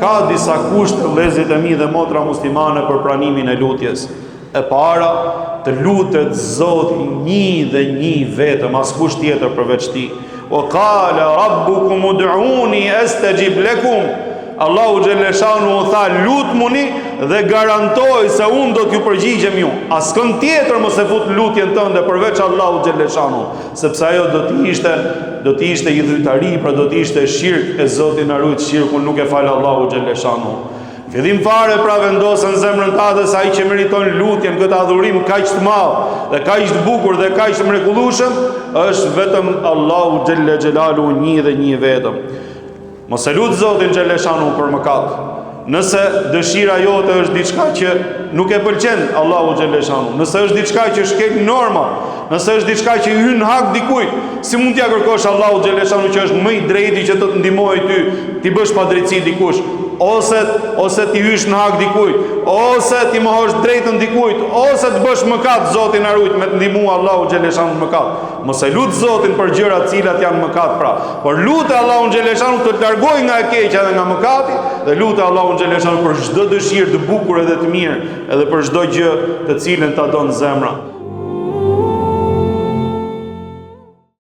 ka disa kushte vëllezërit e mi dhe motra muslimane për pranimin e lutjes. E para, të lutet Zoti një dhe një vetëm, askush tjetër përveç tij. Wa qala rabbukum ud'uni astajib lakum. Allahu xhaleshanu tha lutmuni dhe garantoj se unë do t'ju përgjigjem ju. Askën tjetër mos e fut lutjen tënde përveç Allahu xhaleshanu, sepse ajo do të ishte idhujtari, pra do të ishte shirk e Zoti na ruaj shirkun, nuk e fal Allahu xhaleshanu. Fillim fare pra vendosën zemrën tatë se ai që meriton lutjen, këtë adhurim kaq të madh dhe kaq të bukur dhe kaq të mrekullueshëm është vetëm Allahu xhelle xhelalu një dhe një vetëm. Mos e lut Zotin xhaleshanu për mëkat. Nëse dëshira jote është diçka që nuk e pëlqen Allahu xhaleshanu, nëse është diçka që shkel norma, nëse është diçka që hyn hak dikujt, si mund t'ia kërkosh Allahu xhaleshanu që është më i drejti që të të ndihmojë ty, ti bësh padrejti dikush, ose ti hysh në hak dikujt, ose ti mohosh drejtën dikujt, ose të bësh mëkat, Zoti na ruaj me të ndihmuar Allahu xhaleshanu mëkat. Mos e lut Zotin për gjëra të cilat janë mëkat pra, por lutë Allahun xhaleshanu të largoj nga e keqja dhe nga mëkati, dhe lutë Allahun xhaleshanu për çdo dëshirë të bukur edhe të mirë, edhe për çdo gjë të cilën ta don zemra.